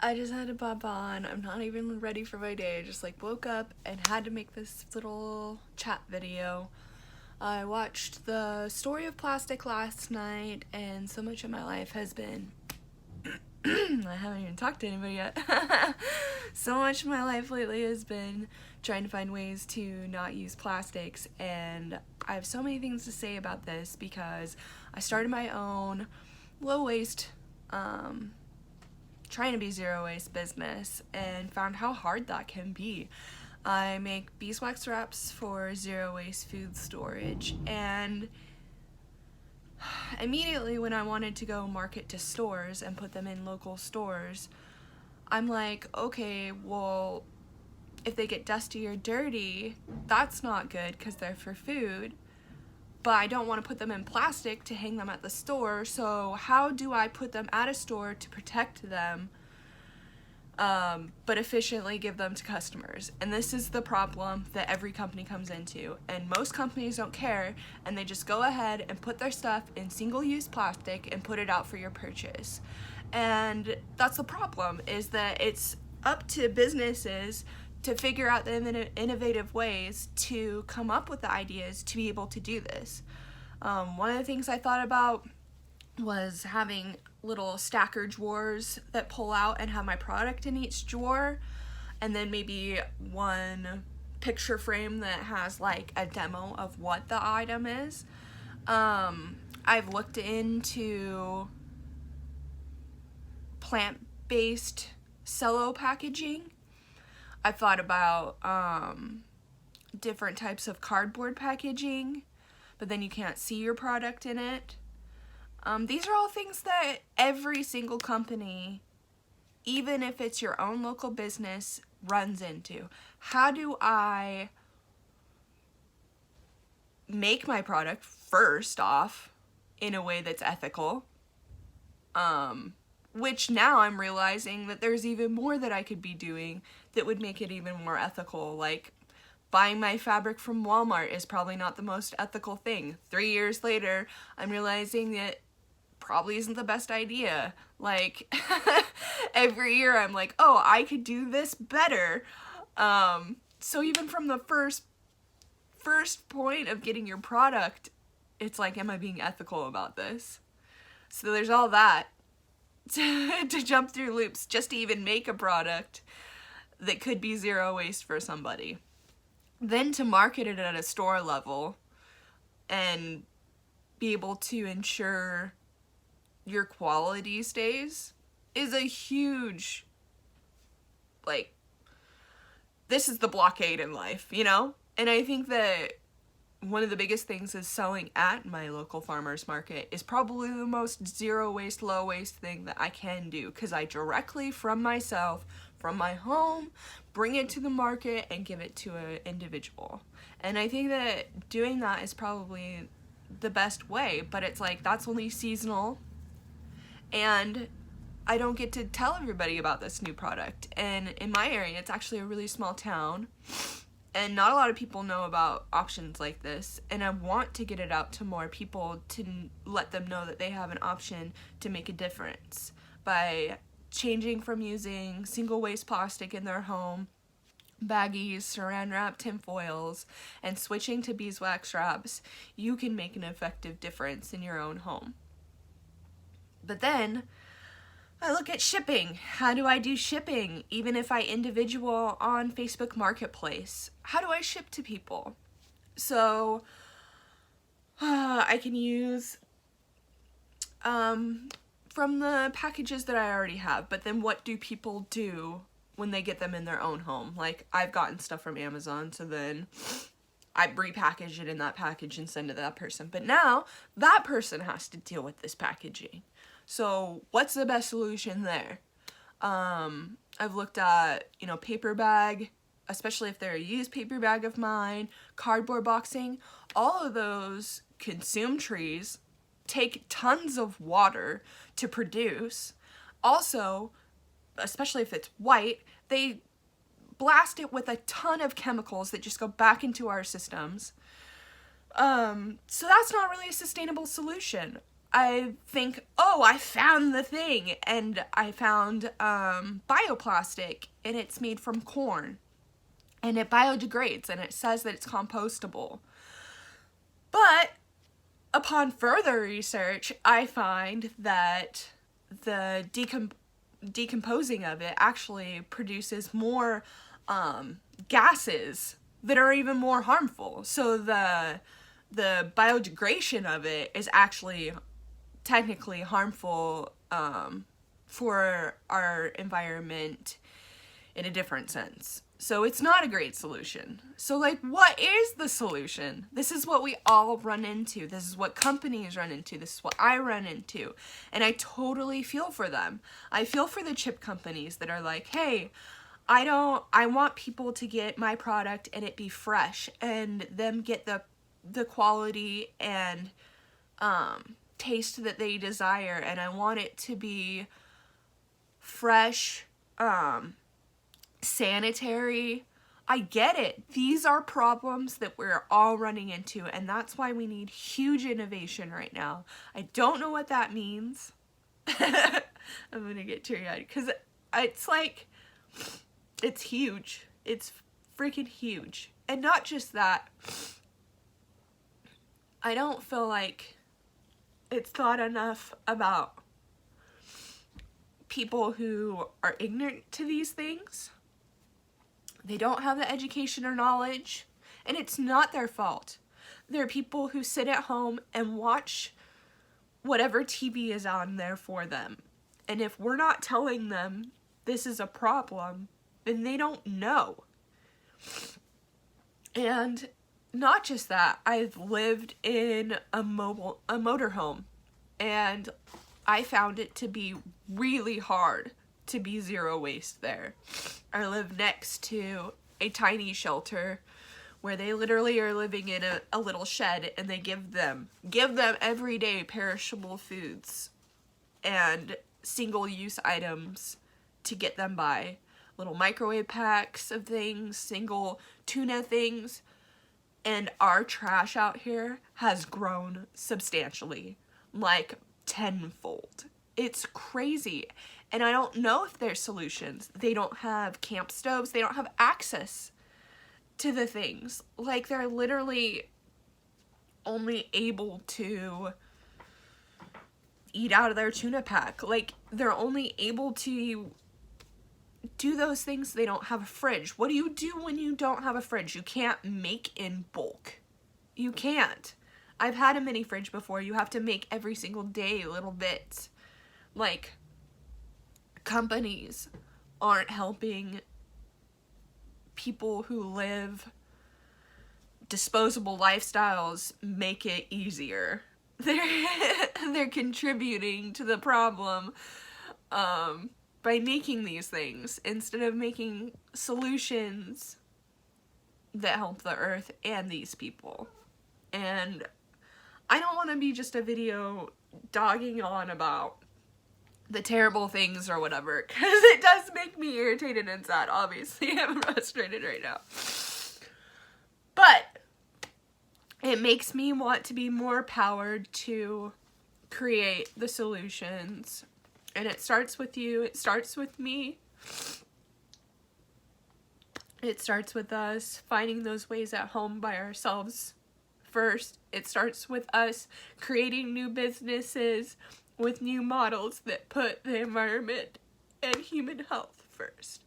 I just had to pop on. I'm not even ready for my day. I just like woke up and had to make this little chat video. I watched the story of plastic last night, and so much of my life has been. I haven't even talked to anybody yet. So much of my life lately has been trying to find ways to not use plastics, and I have so many things to say about this because I started my own low waste trying to be zero waste business and found how hard that can be. I make beeswax wraps for zero waste food storage, and immediately when I wanted to go market to stores and put them in local stores, I'm like, okay, well, if they get dusty or dirty, that's not good because they're for food. But I don't want to put them in plastic to hang them at the store, so how do I put them at a store to protect them, but efficiently give them to customers? And this is the problem that every company comes into, and most companies don't care, and they just go ahead and put their stuff in single-use plastic and put it out for your purchase. And that's the problem, is that it's up to businesses to figure out the innovative ways to come up with the ideas to be able to do this. One of the things I thought about was having little stacker drawers that pull out and have my product in each drawer, and then maybe one picture frame that has like a demo of what the item is. I've looked into plant-based cello packaging. I've thought about different types of cardboard packaging, but then you can't see your product in it. These are all things that every single company, even if it's your own local business, runs into. How do I make my product, first off, in a way that's ethical? Which now I'm realizing that there's even more that I could be doing that would make it even more ethical. Like, buying my fabric from Walmart is probably not the most ethical thing. 3 years later, I'm realizing that probably isn't the best idea. Like, every year I'm like, oh, I could do this better. So even from the first point of getting your product, it's like, am I being ethical about this? So there's all that to jump through loops just to even make a product that could be zero waste for somebody. Then to market it at a store level and be able to ensure your quality stays is a huge, like, this is the blockade in life, you know? And I think that one of the biggest things is selling at my local farmer's market is probably the most zero waste, low waste thing that I can do, because I directly from myself, from my home, bring it to the market and give it to an individual. And I think that doing that is probably the best way, but it's like, that's only seasonal, and I don't get to tell everybody about this new product. And in my area, it's actually a really small town, and not a lot of people know about options like this, and I want to get it out to more people to let them know that they have an option to make a difference by changing from using single waste plastic in their home, baggies, saran wrap, tin foils, and switching to beeswax wraps. You can make an effective difference in your own home. But then I look at shipping. How do I do shipping? Even if I individual on Facebook Marketplace, how do I ship to people? So I can use from the packages that I already have, but then what do people do when they get them in their own home? Like, I've gotten stuff from Amazon, so then I repackage it in that package and send it to that person. But now that person has to deal with this packaging. So what's the best solution there? I've looked at, paper bag, especially if they're a used paper bag of mine, cardboard boxing. All of those consume trees, take tons of water to produce. Also, especially if it's white, they blast it with a ton of chemicals that just go back into our systems. So that's not really a sustainable solution. I think, oh, I found the thing, and I found bioplastic, and it's made from corn, and it biodegrades, and it says that it's compostable. But upon further research, I find that the decomposing of it actually produces more gases that are even more harmful. So the biodegradation of it is actually technically harmful for our environment in a different sense. So it's not a great solution. So like, what is the solution? This is what we all run into. This is what companies run into. This is what I run into. And I totally feel for them. I feel for the chip companies that are like, hey, I want people to get my product and it be fresh and them get the quality and taste that they desire, and I want it to be fresh, sanitary. I get it. These are problems that we're all running into, and that's why we need huge innovation right now. I don't know what that means. I'm gonna get teary-eyed because it's like, it's huge. It's freaking huge. And not just that, I don't feel like it's thought enough about people who are ignorant to these things. They don't have the education or knowledge, and it's not their fault. There are people who sit at home and watch whatever TV is on there for them. And if we're not telling them this is a problem, then they don't know. And not just that, I've lived in a motorhome, and I found it to be really hard to be zero waste there. I live next to a tiny shelter where they literally are living in a little shed, and they give them everyday perishable foods and single-use items to get them by. Little microwave packs of things, single tuna things, and our trash out here has grown substantially, like tenfold. It's crazy. And I don't know if there's solutions. They don't have camp stoves. They don't have access to the things. Like, they're literally only able to eat out of their tuna pack. Like, they're only able to do those things. They don't have a fridge. What do you do when you don't have a fridge? You can't make in bulk. You can't. I've had a mini fridge before. You have to make every single day little bits. Like, companies aren't helping people who live disposable lifestyles make it easier. They're contributing to the problem by making these things instead of making solutions that help the earth and these people. And I don't want to be just a video dogging on about the terrible things or whatever, because it does make me irritated and sad. Obviously, I'm frustrated right now. But it makes me want to be more empowered to create the solutions. And it starts with you. It starts with me. It starts with us finding those ways at home by ourselves first. It starts with us creating new businesses with new models that put the environment and human health first.